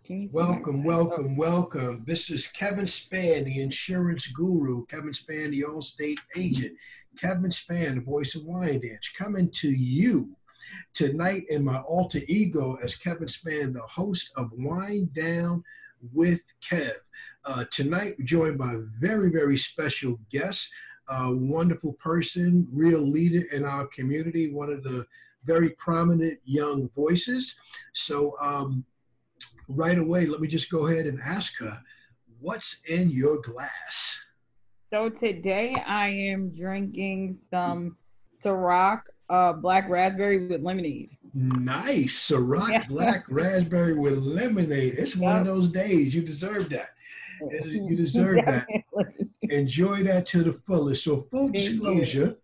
Can you see my Welcome, glass? Oh, welcome, welcome. This is Kevin Spann, the insurance guru. Kevin Spann, the Allstate agent. Kevin Spann, the voice of Wyandanch, coming to you tonight in my alter ego as Kevin Spann, the host of Wind Down with Kev. Tonight, we're joined by a very, very special guest, a wonderful person, real leader in our community, one of the very prominent young voices. So, right away, let me just go ahead and ask her, what's in your glass? so today I am drinking some Ciroc black raspberry with lemonade. Nice. Ciroc Yeah. Black Raspberry with lemonade. It's one of Yep. those days. You deserve that. You deserve that. Definitely. Enjoy that to the fullest. So, full Thank you. disclosure,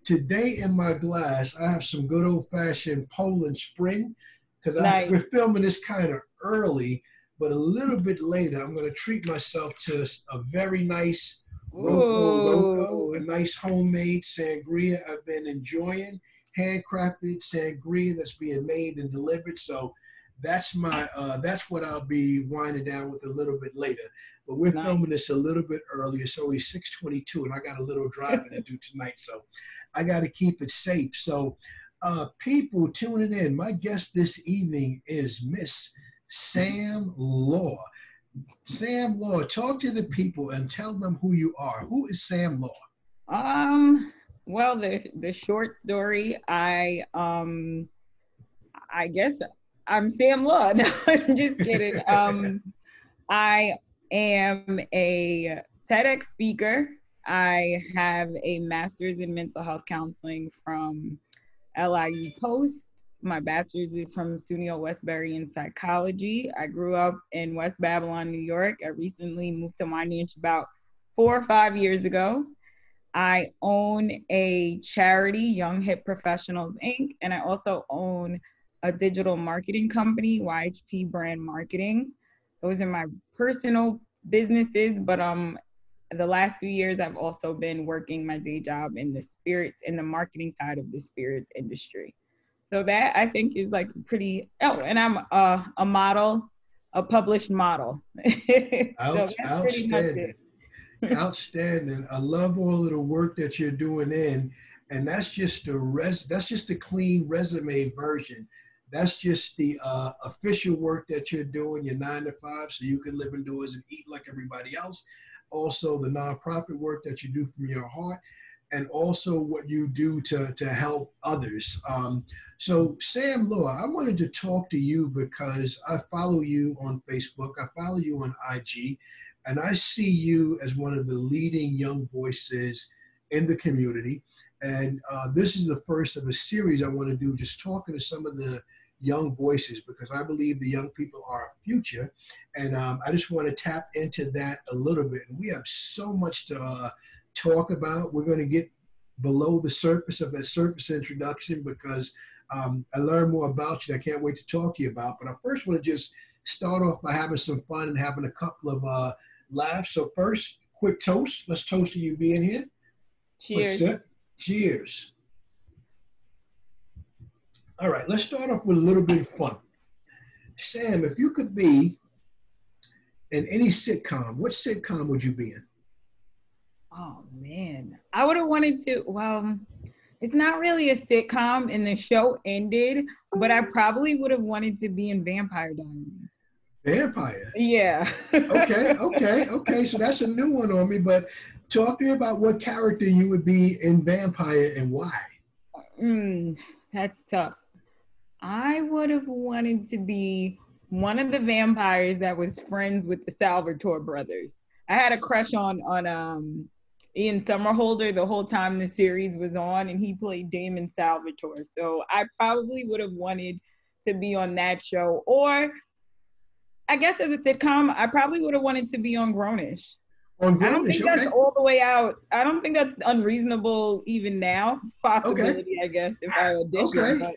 today in my glass, I have some good old fashioned Poland Spring because Nice. we're filming this kind of early, but a little bit later, I'm going to treat myself to a very nice Roco Loco, a Ooh, nice homemade sangria I've been enjoying, handcrafted sangria that's being made and delivered. So that's what I'll be winding down with a little bit later. But we're nice. filming this a little bit early. It's only 6:22, and I got a little driving to do tonight, so I got to keep it safe. So, people tuning in, my guest this evening is Miss Sam Law. Sam Law, talk to the people and tell them who you are. Who is Sam Law? Well, the short story, I guess I'm Sam Law. No, I'm just kidding. I am a TEDx speaker. I have a master's in mental health counseling from LIU Post. My bachelor's is from SUNY Westbury in psychology. I grew up in West Babylon, New York. I recently moved to Miami about 4 or 5 years ago. I own a charity, Young Hip Professionals Inc., and I also own a digital marketing company, YHP Brand Marketing. Those are my personal businesses, but the last few years I've also been working my day job in the spirits in the marketing side of the spirits industry. So that I think is like pretty. Oh, and I'm a model, a published model. So that's pretty much Outstanding. it. Outstanding. I love all of the work that you're doing and that's just that's just the clean resume version. That's just the official work that you're doing, your 9 to 5, so you can live indoors and eat like everybody else. Also, the nonprofit work that you do from your heart, and also what you do to help others. So, Sam Law, I wanted to talk to you because I follow you on Facebook, I follow you on IG, and I see you as one of the leading young voices in the community. And this is the first of a series I want to do, just talking to some of the young voices because I believe the young people are our future. And I just want to tap into that a little bit. And we have so much to talk about. We're going to get below the surface of that surface introduction because I learned more about you. I can't wait to talk to you about. But I first want to just start off by having some fun and having a couple of laughs. So first, quick toast. Let's toast to you being here. Quick Cheers. sip. Cheers. All right, let's start off with a little bit of fun. Sam, if you could be in any sitcom, what sitcom would you be in? Oh man, I would have wanted to. Well, it's not really a sitcom, and the show ended, but I probably would have wanted to be in Vampire Diaries. Vampire. Yeah. Okay. So that's a new one on me, but talk to me about what character you would be in Vampire and why. mm, that's tough. I would have wanted to be one of the vampires that was friends with the Salvatore brothers. I had a crush on Ian Somerhalder the whole time the series was on, and he played Damon Salvatore. So I probably would have wanted to be on that show, or I guess as a sitcom, I probably would have wanted to be on Grownish. On I don't Grownish, think that's okay. all the way out. I don't think that's unreasonable even now. It's a Okay. possibility, I guess, if I audition, Okay. but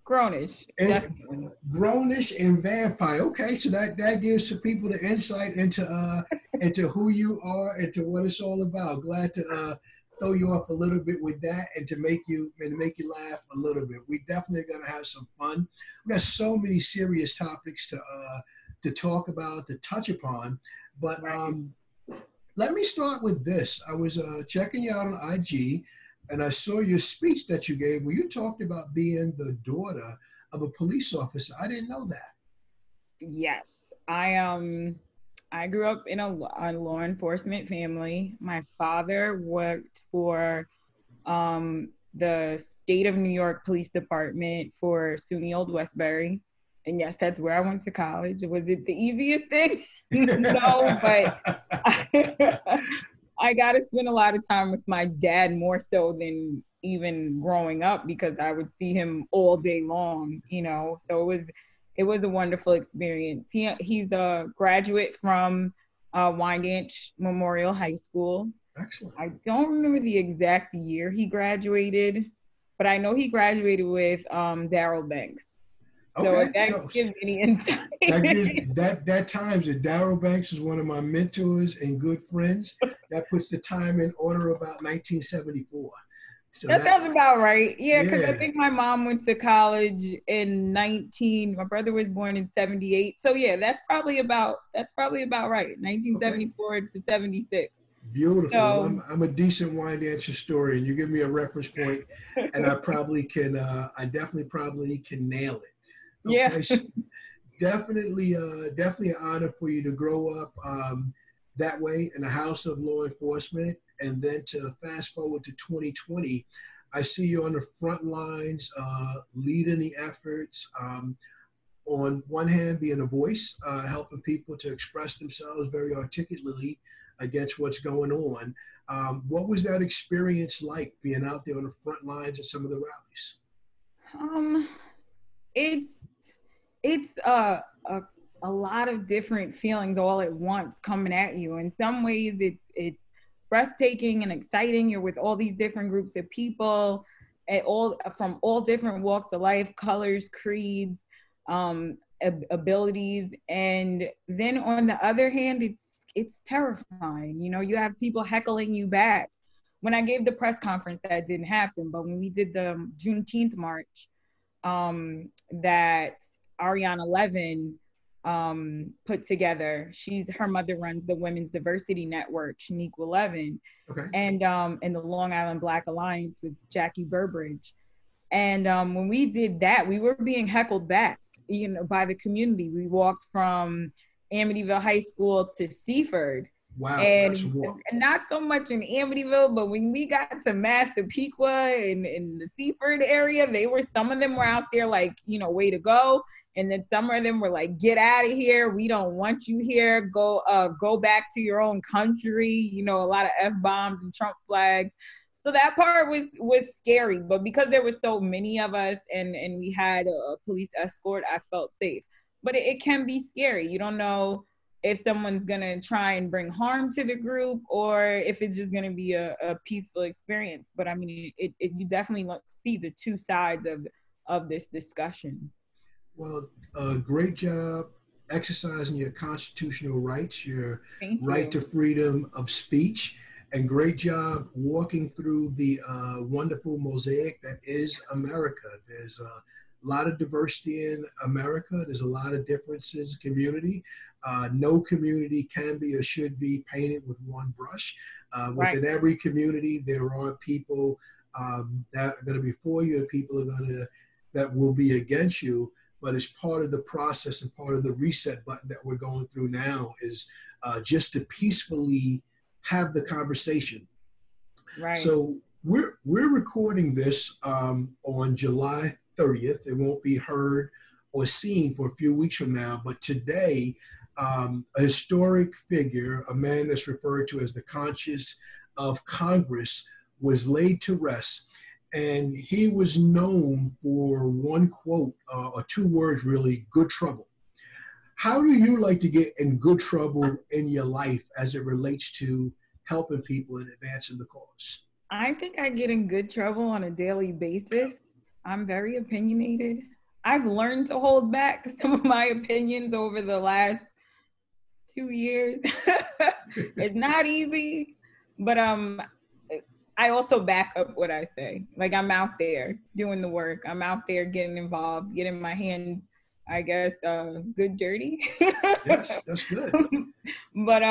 Grownish, And definitely. Grownish and Vampire. Okay, so that gives the people the insight into who you are, into what it's all about. Glad to throw you off a little bit with that and to make you laugh a little bit. We definitely gonna have some fun. We got so many serious topics to talk about, to touch upon. But Right. let me start with this. I was checking you out on IG, and I saw your speech that you gave where you talked about being the daughter of a police officer. I didn't know that. Yes. I grew up in a law enforcement family. My father worked for the state of New York Police Department for SUNY Old Westbury. And yes, that's where I went to college. Was it the easiest thing? No, but I, I got to spend a lot of time with my dad more so than even growing up because I would see him all day long, you know. So it was a wonderful experience. He's a graduate from Wyandanch Memorial High School. Excellent. I don't remember the exact year he graduated, but I know he graduated with Daryl Banks. So if Okay, that so gives any insight. that gives that times that Daryl Banks is one of my mentors and good friends. That puts the time in order about 1974. So That that, sounds about right. Yeah, because I yeah, think my mom went to college in 19. My brother was born in 78. So yeah, that's probably about right. okay, 1974 to 76. beautiful. Well, So I'm a decent wine dancer historian. You give me a reference point, and I probably can. I definitely probably can nail it. yeah. Okay, definitely, definitely an honor for you to grow up that way in a house of law enforcement, and then to fast forward to 2020. I see you on the front lines, leading the efforts. On one hand, being a voice, helping people to express themselves very articulately against what's going on. What was that experience like being out there on the front lines at some of the rallies? Um it's it's a lot of different feelings all at once coming at you. In some ways, it's breathtaking and exciting. You're with all these different groups of people, at all from all different walks of life, colors, creeds, abilities, and then on the other hand, it's terrifying. You know, you have people heckling you back. When I gave the press conference, that didn't happen, but when we did the Juneteenth march, that Ariana Levin put together. Her mother runs the Women's Diversity Network, Shaniqua Levin, Okay. and the Long Island Black Alliance with Jackie Burbridge. And when we did that, we were being heckled back, you know, by the community. We walked from Amityville High School to Seaford. Wow, that's a And walk. not so much in Amityville, but when we got to Massapequa and in the Seaford area, some of them were out there like, you know, way to go. And then some of them were like, get out of here. We don't want you here. Go back to your own country. You know, a lot of F-bombs and Trump flags. So that part was scary, but because there were so many of us and we had a police escort, I felt safe. But it can be scary. You don't know if someone's gonna try and bring harm to the group or if it's just gonna be a peaceful experience. But I mean, you definitely see the two sides of this discussion. Well, great job exercising your constitutional rights, your Thank right you. to freedom of speech, and great job walking through the wonderful mosaic that is America. There's a lot of diversity in America. There's a lot of differences in community. No community can be or should be painted with one brush. Right. Within every community, there are people that are going to be for you and people are going to that will be against you, but it's part of the process and part of the reset button that we're going through now is just to peacefully have the conversation. Right. So we're recording this on July 30th. It won't be heard or seen for a few weeks from now, but today, a historic figure, a man that's referred to as the conscience of Congress, was laid to rest. And he was known for one quote, or two words really, good trouble. How do you like to get in good trouble in your life as it relates to helping people and advancing the cause? I think I get in good trouble on a daily basis. I'm very opinionated. I've learned to hold back some of my opinions over the last 2 years. It's not easy, but I also back up what I say. Like I'm out there doing the work. I'm out there getting involved, getting my hands I guess, good dirty. Yes, that's good. But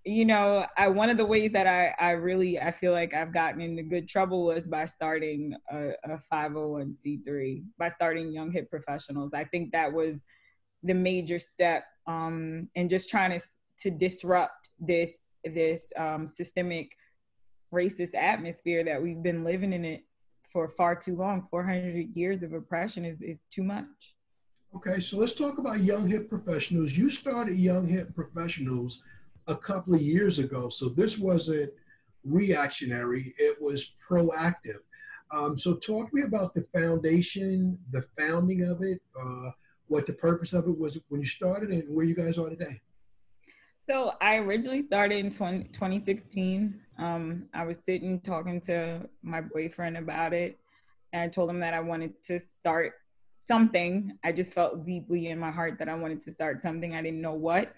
you know, one of the ways that I feel like I've gotten into good trouble was by starting a 501c3, by starting Young Hip Professionals. I think that was the major step, and just trying to disrupt this systemic racist atmosphere that we've been living in it for far too long. 400 years of oppression is too much. Okay, so let's talk about Young Hip Professionals. You started Young Hip Professionals a couple of years ago, so this wasn't reactionary, it was proactive. So talk to me about the foundation, the founding of it, what the purpose of it was when you started, and where you guys are today. So I originally started in 2016. I was sitting talking to my boyfriend about it, and I told him that I wanted to start something. I just felt deeply in my heart that I wanted to start something. I didn't know what.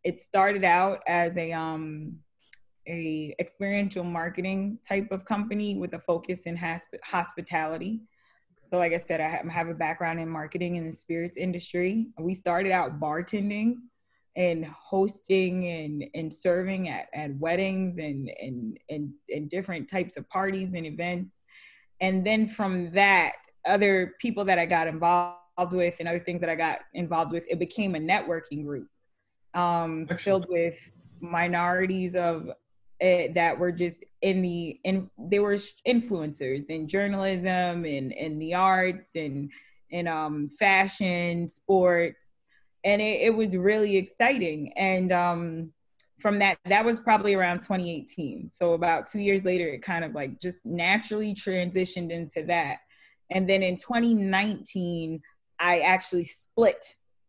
It started out as a experiential marketing type of company with a focus in hospitality. So like I said, I have a background in marketing in the spirits industry. We started out bartending and hosting and serving at weddings and different types of parties and events. And then from that, other people that I got involved with and other things that I got involved with, it became a networking group, Excellent. filled with minorities of that were just they were influencers in journalism and in the arts and fashion, sports, and it was really exciting. And from that was probably around 2018. So about 2 years later, it kind of like just naturally transitioned into that. And then in 2019, I actually split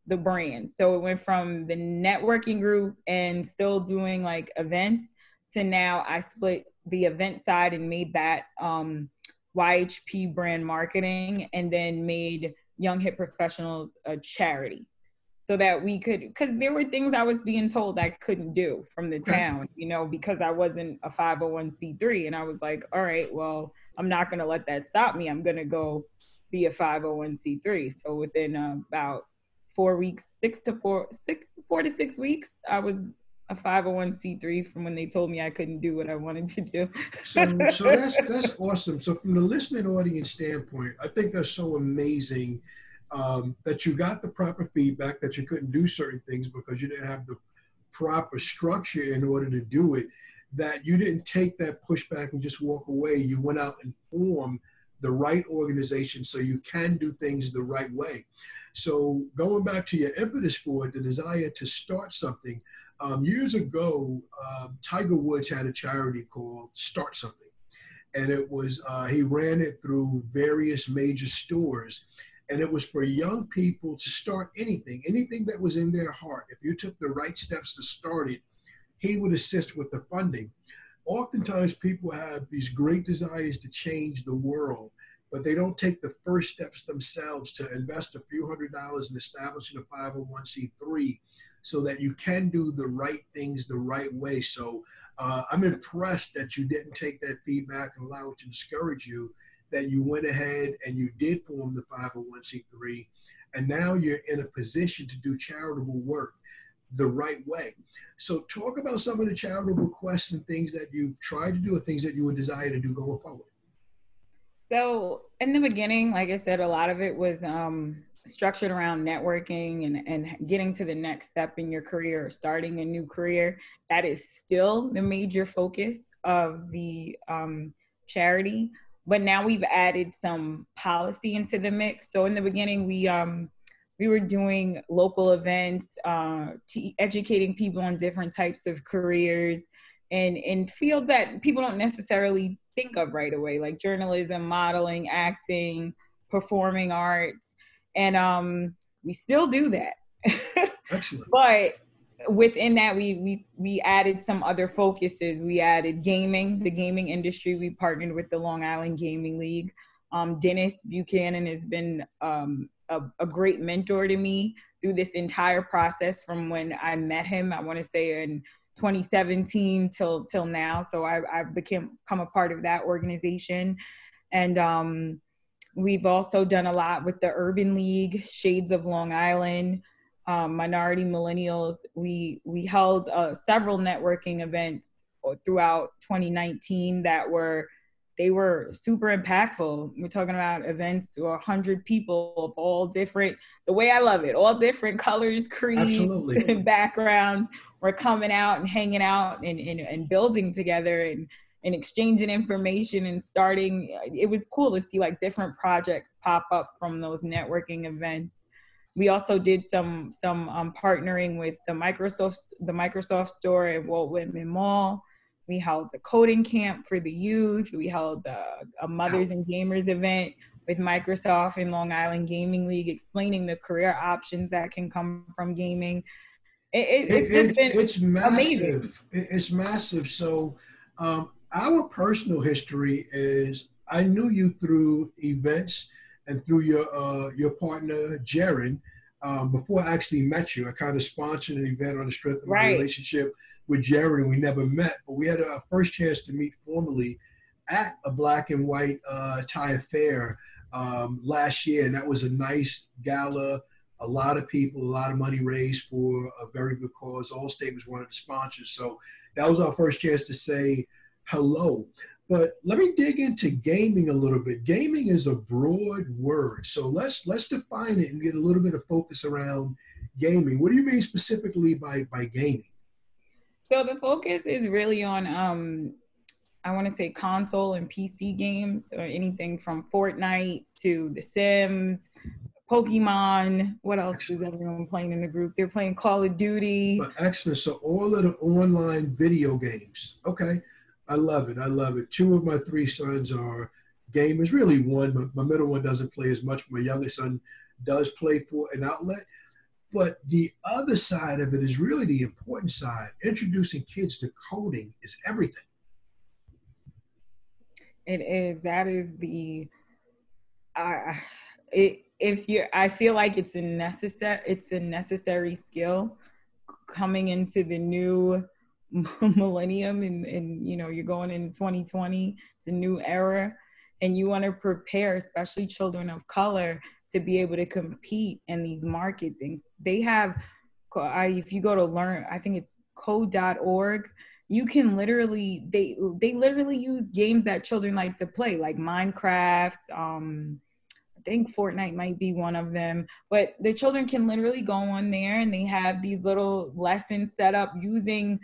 the brand. So it went from the networking group and still doing like events to now I split the event side and made that YHP brand marketing, and then made Young Hip Professionals a charity so that we could, because there were things I was being told I couldn't do from the Okay. town, you know, because I wasn't a 501c3. And I was like, all right, well, I'm not going to let that stop me. I'm going to go be a 501c3. So within about 4 weeks, 4 to 6 weeks, I was a 501c3 from when they told me I couldn't do what I wanted to do. So that's awesome. So from the listening audience standpoint, I think that's so amazing, that you got the proper feedback, that you couldn't do certain things because you didn't have the proper structure in order to do it, that you didn't take that pushback and just walk away. You went out and formed the right organization so you can do things the right way. So going back to your impetus for it, the desire to start something, years ago, Tiger Woods had a charity called Start Something. And it was, he ran it through various major stores. And it was for young people to start anything that was in their heart. If you took the right steps to start it, he would assist with the funding. Oftentimes people have these great desires to change the world, but they don't take the first steps themselves to invest a few $100s in establishing a 501c3 so that you can do the right things the right way. So I'm impressed that you didn't take that feedback and allow it to discourage you, that you went ahead and you did form the 501c3, and now you're in a position to do charitable work the right way. So talk about some of the charitable quests and things that you've tried to do or things that you would desire to do going forward. So in the beginning, like I said, a lot of it was structured around networking and getting to the next step in your career or starting a new career. That is still the major focus of the charity. But now we've added some policy into the mix. So in the beginning, we were doing local events, educating people on different types of careers and in fields that people don't necessarily think of right away, like journalism, modeling, acting, performing arts. And we still do that. Excellent. But within that, we added some other focuses. We added gaming, the gaming industry. We partnered with the Long Island Gaming League. Dennis Buchanan has been a great mentor to me through this entire process from when I met him, I want to say in 2017 till now. So I've become a part of that organization. And We've also done a lot with the Urban League, Shades of Long Island, Minority Millennials. We held several networking events throughout 2019 that were super impactful. We're talking about events to 100 people of all different, the way I love it, all different colors, creeds, Absolutely. and backgrounds. We're coming out and hanging out and building together and exchanging information and starting. It was cool to see like different projects pop up from those networking events. We also did some partnering with the Microsoft store at Walt Whitman Mall. We held a coding camp for the youth. We held a mothers and gamers event with Microsoft and Long Island Gaming League, explaining the career options that can come from gaming. It's just been It's amazing. massive. It's massive. So, our personal history is I knew you through events and through your partner Jaron. Before I actually met you, I kind of sponsored an event on the strength of my Right. relationship with Jaron. We never met, but we had our first chance to meet formally at a black and white tie affair last year, and that was a nice gala. A lot of people, a lot of money raised for a very good cause. Allstate was one of the sponsors, so that was our first chance to say hello. But let me dig into gaming a little bit. Gaming is a broad word, so let's define it and get a little bit of focus around gaming. What do you mean specifically by gaming? So the focus is really on I want to say console and PC games, or anything from Fortnite to The Sims, Pokemon. What else is Excellent. everyone playing in the group? They're playing Call of Duty. But excellent. So all of the online video games. Okay. I love it. I love it. Two of my three sons are gamers. Really one. My middle one doesn't play as much. My youngest son does play for an outlet. But the other side of it is really the important side. Introducing kids to coding is everything. It is. That is the. Uh, if you, I feel like it's a necessary. It's a necessary skill coming into the new millennium, and you're going into 2020. It's a new era, and you want to prepare especially children of color to be able to compete in these markets. And they have, if you go to learn, I think it's code.org, you can literally, they literally use games that children like to play, like Minecraft. I think Fortnite might be one of them, but the children can literally go on there and they have these little lessons set up using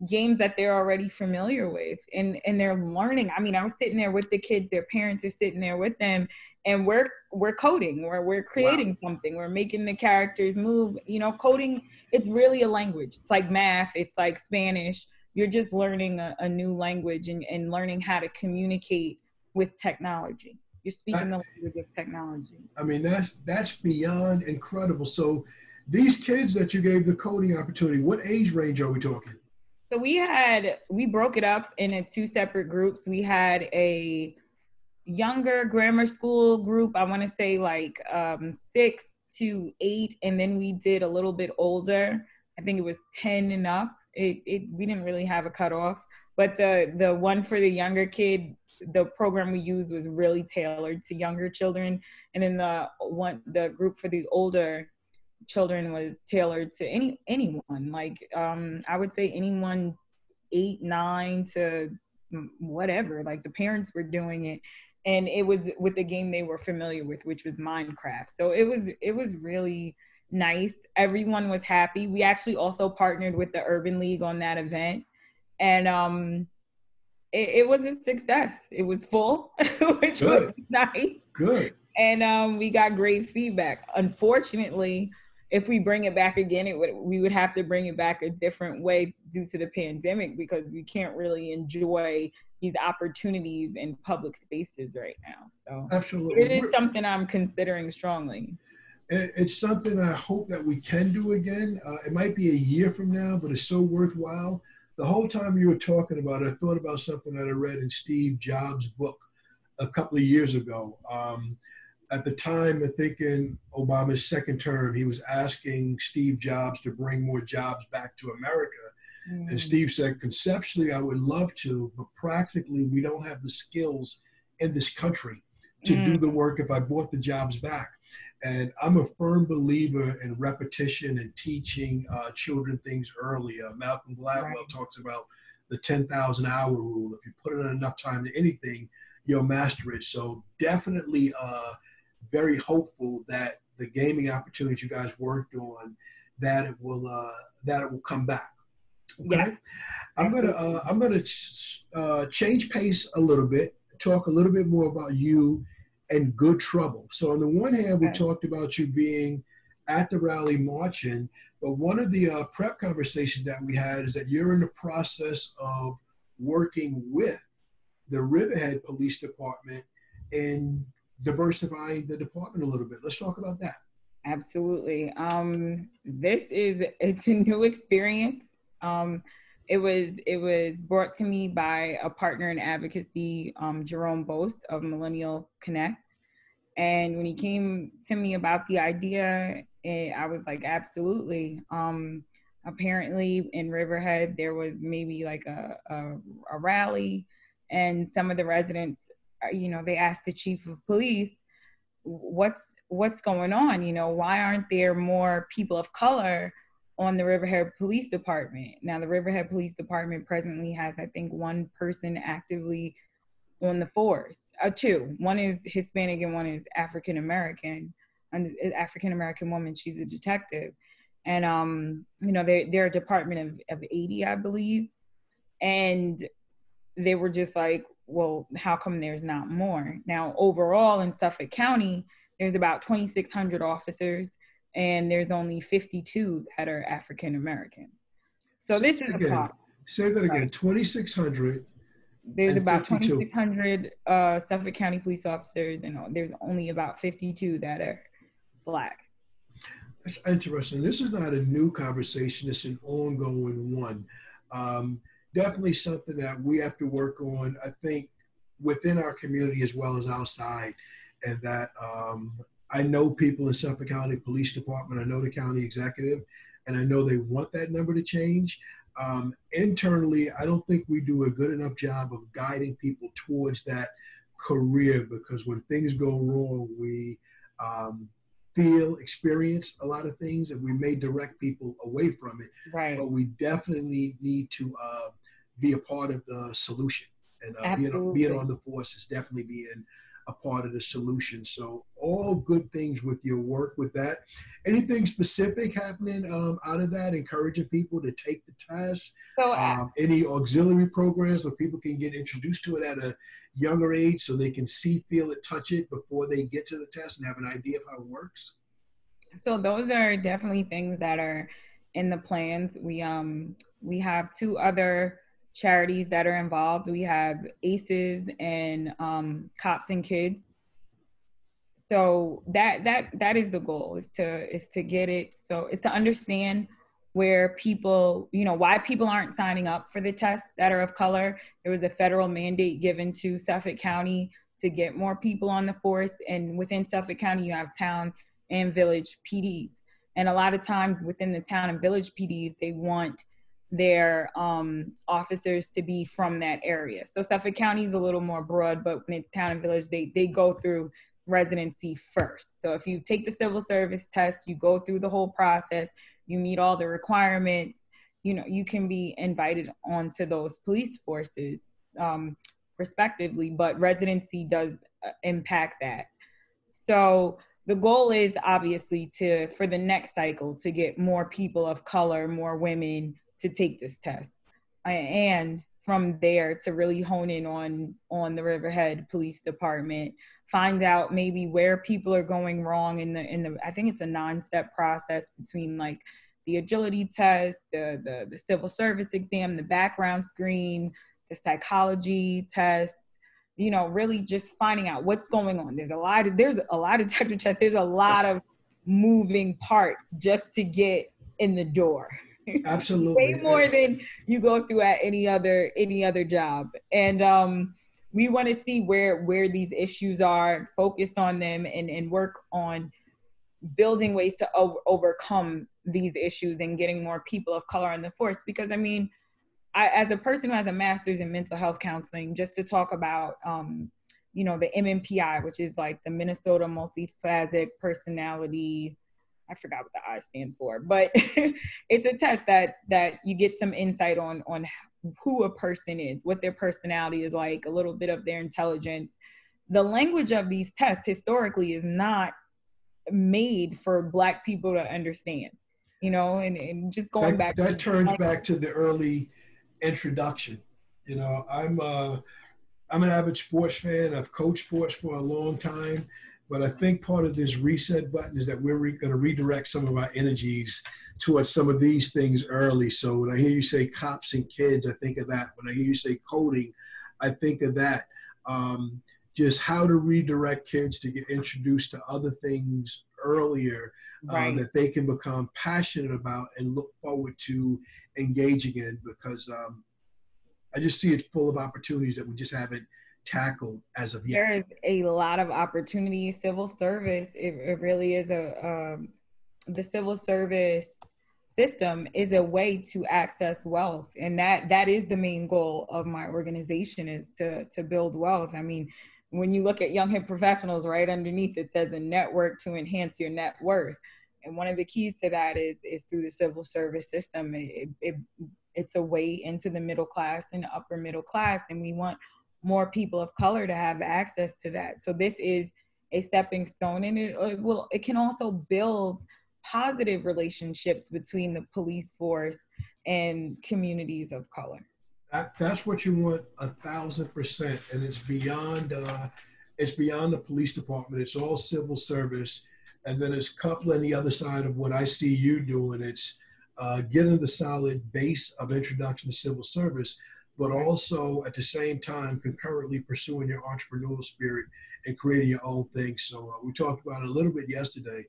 games that they're already familiar with, and they're learning. I mean, I was sitting there with the kids, their parents are sitting there with them, and we're coding, we're Wow. creating something, we're making the characters move. Coding, it's really a language. It's like math, it's like Spanish. You're just learning a new language, and learning how to communicate with technology. You're speaking the language of technology. I mean, that's beyond incredible. So these kids that you gave the coding opportunity, what age range are we talking? So we broke it up into two separate groups. We had a younger grammar school group, I want to say like 6 to 8, and then we did a little bit older. I think it was 10 and up. We didn't really have a cutoff, but the one for the younger kid, the program we used was really tailored to younger children, and then the group for the older children was tailored to anyone. Like I would say anyone 8, 9 to whatever. Like the parents were doing it, and it was with the game they were familiar with, which was Minecraft. So it was really nice. Everyone was happy. We actually also partnered with the Urban League on that event, and it was a success. It was full, which was Good, nice, good. and we got great feedback. Unfortunately, if we bring it back again, we would have to bring it back a different way due to the pandemic, because we can't really enjoy these opportunities in public spaces right now. So Absolutely. it is something I'm considering strongly. It's something I hope that we can do again. It might be a year from now, but it's so worthwhile. The whole time you were talking about it, I thought about something that I read in Steve Jobs' book a couple of years ago. At the time, I think in Obama's second term, he was asking Steve Jobs to bring more jobs back to America. And Mm. Steve said, conceptually, I would love to, but practically, we don't have the skills in this country to do the Mm, work if I brought the jobs back. And I'm a firm believer in repetition and teaching children things early. Malcolm Gladwell right. talks about the 10,000 hour rule. If you put in enough time to anything, you'll master it. So definitely very hopeful that the gaming opportunities you guys worked on, that it will come back. Okay, Yes, absolutely. I'm gonna change pace a little bit, talk a little bit more about you and Good Trouble. So on the one hand, we Okay. talked about you being at the rally marching, but one of the prep conversations that we had is that you're in the process of working with the Riverhead Police Department in diversifying the department a little bit. Let's talk about that. Absolutely. It's a new experience. Um, it was brought to me by a partner in advocacy, Jerome Boast of Millennial Connect. And when he came to me about the idea, I was like, absolutely. Apparently in Riverhead, there was maybe like a rally, and some of the residents, they asked the chief of police, what's going on? Why aren't there more people of color on the Riverhead Police Department? Now, the Riverhead Police Department presently has, I think, one person actively on the force. Two. One is Hispanic and one is African American. An African American woman. She's a detective, and they're a department of 80, I believe, and they were just like, well, how come there's not more? Now, overall in Suffolk County, there's about 2,600 officers, and there's only 52 that are African American. So Say this is that a again. problem. Say that Right? again. 2,600 There's and about 52. 2,600 Suffolk County police officers, and there's only about 52 that are Black. That's interesting. This is not a new conversation. It's an ongoing one. Um, Definitely something that we have to work on, I think, within our community as well as outside. And that I know people in Suffolk County Police Department, I know the county executive, and I know they want that number to change. Internally, I don't think we do a good enough job of guiding people towards that career, because when things go wrong, we um, feel, experience a lot of things, and we may direct people away from it. Right. But we definitely need to be a part of the solution, and being Absolutely. on the force is definitely being a part of the solution. So all good things with your work with that. Anything specific happening out of that, encouraging people to take the test? So Any auxiliary programs where people can get introduced to it at a younger age so they can see, feel it, touch it before they get to the test and have an idea of how it works? so those are definitely things that are in the plans. We have two other charities that are involved. We have ACEs and Cops and Kids. So that is the goal, is to get it, so it's to understand where people, why people aren't signing up for the tests that are of color. There was a federal mandate given to Suffolk County to get more people on the force, and within Suffolk County you have town and village PDs, and a lot of times within the town and village PDs they want their officers to be from that area. So Suffolk County is a little more broad, but when it's town and village, they go through residency first. So if you take the civil service test, you go through the whole process, you meet all the requirements, you can be invited onto those police forces, respectively, but residency does impact that. So the goal is obviously for the next cycle to get more people of color, more women to take this test, and from there to really hone in on the Riverhead Police Department, find out maybe where people are going wrong in the I think it's a 9-step process between like the agility test, the civil service exam, the background screen, the psychology test, really just finding out what's going on. There's a lot of detector tests. There's a lot of moving parts just to get in the door. Way Absolutely. more than you go through at any other job. And we want to see where these issues are, focus on them, and work on building ways to overcome these issues and getting more people of color on the force. Because I mean, as a person who has a master's in mental health counseling, just to talk about you know, the MMPI, which is like the Minnesota Multiphasic Personality. I forgot what the I stands for, but it's a test that you get some insight on who a person is, what their personality is like, a little bit of their intelligence. The language of these tests historically is not made for Black people to understand, you know, and just going back That to turns back to the early introduction. You know, I'm an avid sports fan. I've coached sports for a long time, but I think part of this reset button is that we're going to redirect some of our energies towards some of these things early. So when I hear you say cops and kids, I think of that. When I hear you say coding, I think of that. Just how to redirect kids to get introduced to other things earlier, right. that they can become passionate about and look forward to engaging in, because I just see it full of opportunities that we just haven't tackled as of yet. There is a lot of opportunity. Civil service, it really is the civil service system is a way to access wealth, and that is the main goal of my organization, is to build wealth. I mean, when you look at Young Hip Professionals, right underneath it says a network to enhance your net worth, and one of the keys to that is through the civil service system. It's a way into the middle class and upper middle class, and we want more people of color to have access to that. So this is a stepping stone, and it can also build positive relationships between the police force and communities of color. That's what you want, 1,000%, and it's beyond the police department. It's all civil service, and then it's coupling the other side of what I see you doing. It's getting the solid base of introduction to civil service, but also at the same time concurrently pursuing your entrepreneurial spirit and creating your own thing. So we talked about it a little bit yesterday.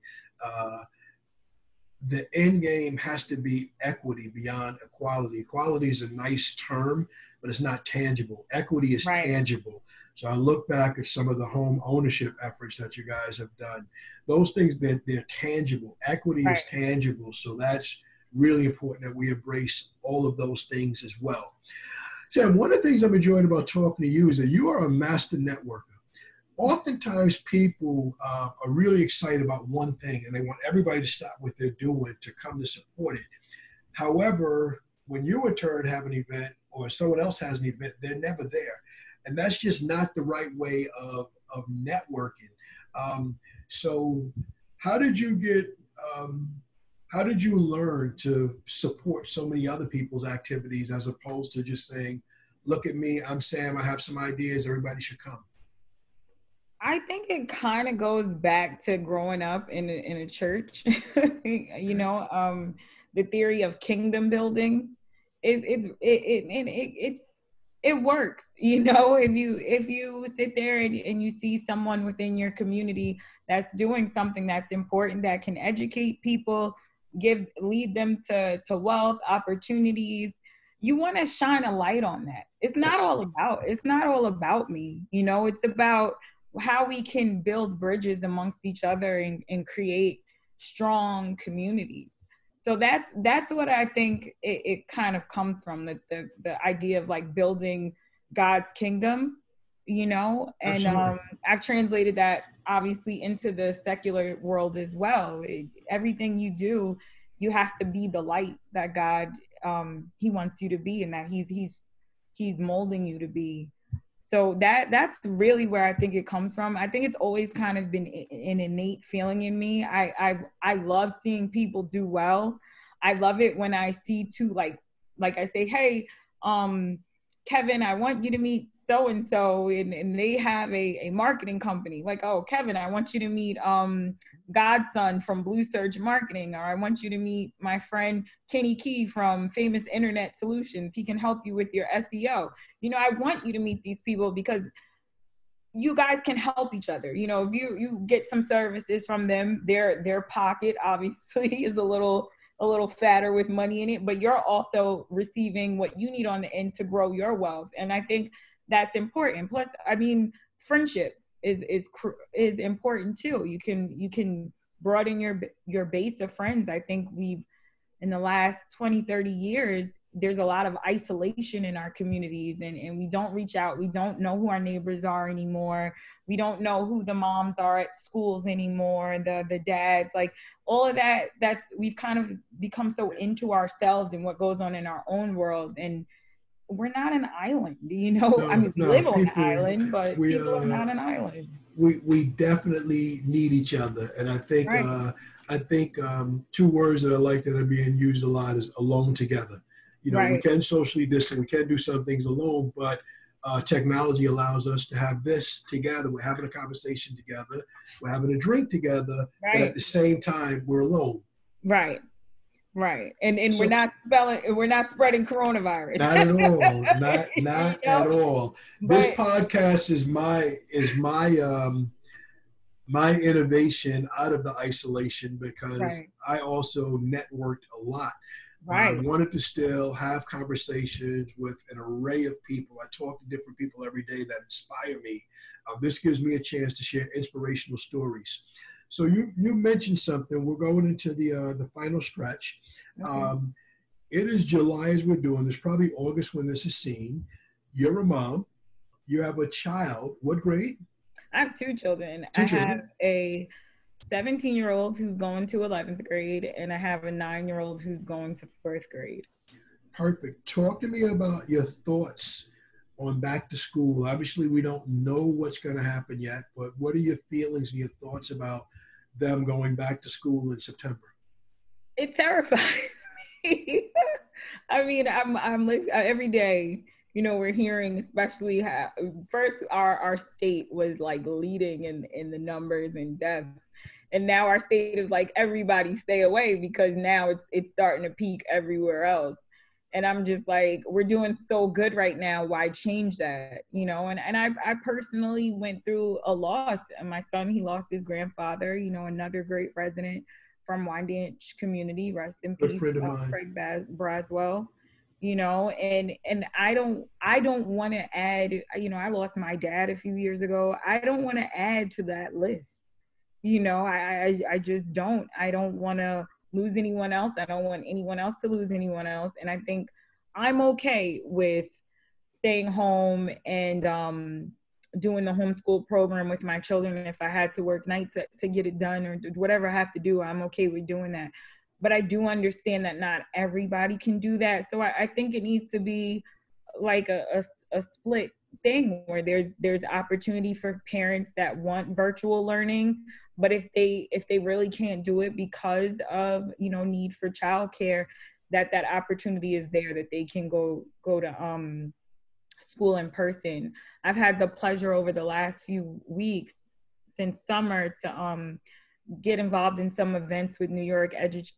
The end game has to be equity beyond equality. Equality is a nice term, but it's not tangible. Equity is right. tangible. So I look back at some of the home ownership efforts that you guys have done. Those things, they're tangible. Equity right. is tangible. So that's really important that we embrace all of those things as well. Sam, one of the things I'm enjoying about talking to you is that you are a master networker. Oftentimes people are really excited about one thing and they want everybody to stop what they're doing to come to support it. However, when you in turn have an event or someone else has an event, they're never there. And that's just not the right way of networking. So how did you learn to support so many other people's activities as opposed to just saying, look at me, I'm Sam, I have some ideas, everybody should come? I think it kind of goes back to growing up in a church. You know, the theory of kingdom building it works. You know, if you sit there and you see someone within your community that's doing something that's important, that can educate people, lead them to wealth, opportunities, you want to shine a light on that. It's not all about me. You know, it's about how we can build bridges amongst each other and create strong communities. So that's what I think it kind of comes from, the idea of like building God's kingdom, you know, and I've translated that obviously into the secular world as well. Everything you do, you have to be the light that God he wants you to be, and that he's molding you to be. So that's really where I think it comes from. I think it's always kind of been an innate feeling in me. I love seeing people do well. I love it when I see too, like I say, hey, Kevin, I want you to meet so and so, and they have a marketing company. Like, oh, Kevin, I want you to meet Godson from Blue Surge Marketing, or I want you to meet my friend Kenny Key from Famous Internet Solutions. He can help you with your SEO. You know, I want you to meet these people because you guys can help each other. You know, if you get some services from them, their pocket obviously is a little fatter with money in it, but you're also receiving what you need on the end to grow your wealth. And I think that's important. Plus, I mean, friendship is important too. You can broaden your base of friends. I think we've, in the last 20, 30 years, there's a lot of isolation in our communities, and we don't reach out. We don't know who our neighbors are anymore. We don't know who the moms are at schools anymore, the dads, like all of that. We've kind of become so into ourselves and what goes on in our own world. And we're not an island, you know? I No, mean, we no, live on an people, island, but we people are not an island. we definitely need each other, and Right, I think two words that I like that are being used a lot is alone together. You know, we right, can socially distance, we can do some things alone, but technology allows us to have this together. We're having a conversation together, we're having a drink together, but at right, the same time, we're alone. right, right. And So we're not spreading coronavirus. not at all, You not at know? all. This But podcast is my innovation out of the isolation because right, I also networked a lot. But I right, wanted to still have conversations with an array of people. I talk to different people every day that inspire me. This gives me a chance to share inspirational stories. So you mentioned something. We're going into the final stretch. okay. Um, it is July as we're doing this, probably August when this is seen. You're a mom. You have a child. What grade? I have two children. I Two have children. a 17-year-old who's going to 11th grade, and I have a 9-year-old who's going to fourth grade. Perfect. Talk to me about your thoughts on back to school. Obviously, we don't know what's going to happen yet, but what are your feelings and your thoughts about them going back to school in September? It terrifies me. I mean, I'm like every day, you know, we're hearing, especially how, first our state was like leading in the numbers and deaths, and now our state is like everybody stay away because now it's starting to peak everywhere else. And I'm just like, we're doing so good right now. Why change that? You know, and I personally went through a loss. And my son, he lost his grandfather, you know, another great resident from Wyandanch community. Rest in Good peace, friend of mine. Craig Braswell. You know, and I don't want to add. You know, I lost my dad a few years ago. I don't want to add to that list. You know, I just don't. I don't want to lose anyone else. I don't want anyone else to lose anyone else. And I think I'm okay with staying home and doing the homeschool program with my children. If I had to work nights to get it done or whatever I have to do, I'm okay with doing that. But I do understand that not everybody can do that. So I think it needs to be like a split thing where there's opportunity for parents that want virtual learning, but if they really can't do it because of, you know, need for childcare, that opportunity is there, that they can go to school in person. I've had the pleasure over the last few weeks since summer to get involved in some events with New York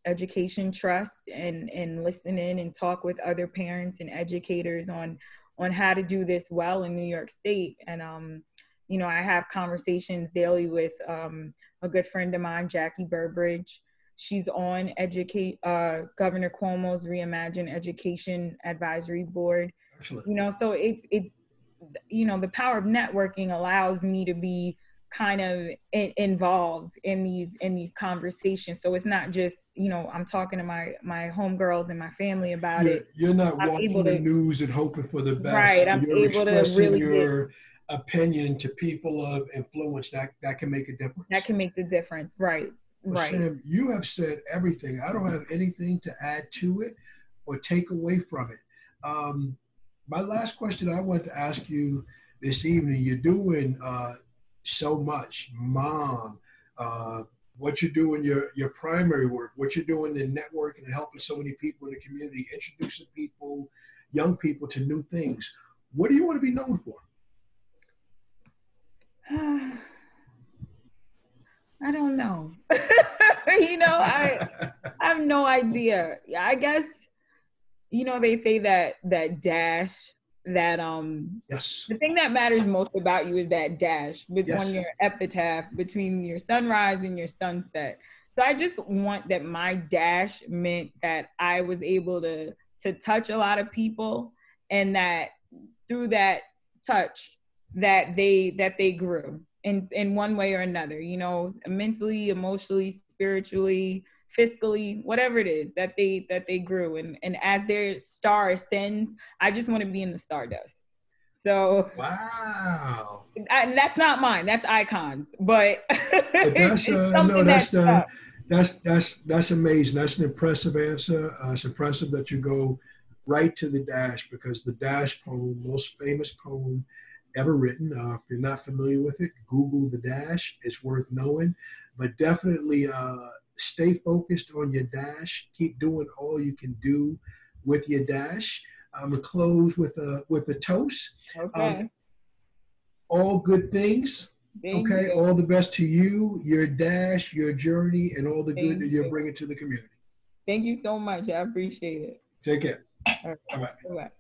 Education Trust, and listen in and talk with other parents and educators on how to do this well in New York State. And you know, I have conversations daily with a good friend of mine, Jackie Burbridge. She's on Governor Cuomo's Reimagine Education Advisory Board. Excellent. You know, so it's you know, the power of networking allows me to be kind of involved in these conversations. So it's not just, you know, I'm talking to my homegirls and my family about it. You're not I'm able watching the to, news and hoping for the best. right, I'm You're able to expressing really get, your opinion to people of influence that can make a that difference. can make the difference. Right, Well, right. Sam, you have said everything. I don't have anything to add to it or take away from it. My last question I want to ask you this evening, you're doing so much, mom, uh, what you're doing, your primary work, what you're doing in networking and helping so many people in the community, introducing people, young people to new things. What do you want to be known for? I don't know. You know, I have no idea. I guess, you know, they say that dash, that Yes, the thing that matters most about you is that dash on yes. your epitaph between your sunrise and your sunset. So I just want that my dash meant that I was able to touch a lot of people, and that through that touch that they grew in one way or another, you know, mentally, emotionally, spiritually, fiscally, whatever it is that they grew. And as their star ascends, I just want to be in the stardust. So wow. that's not mine. That's Icon's, but But that's it's no, something that's stuck. that's amazing. That's an impressive answer. It's impressive that you go right to the dash, because the dash poem, most famous poem ever written. If you're not familiar with it, Google the dash. It's worth knowing, but definitely stay focused on your dash. Keep doing all you can do with your dash. I'm gonna close with a toast. Um, Okay. all good things. Thank Okay, you. all the best to you, your dash, your journey, and all the good that Thank you're you. bringing to the community. Thank you so much. I appreciate it. Take care. All right. Bye bye. Bye-bye.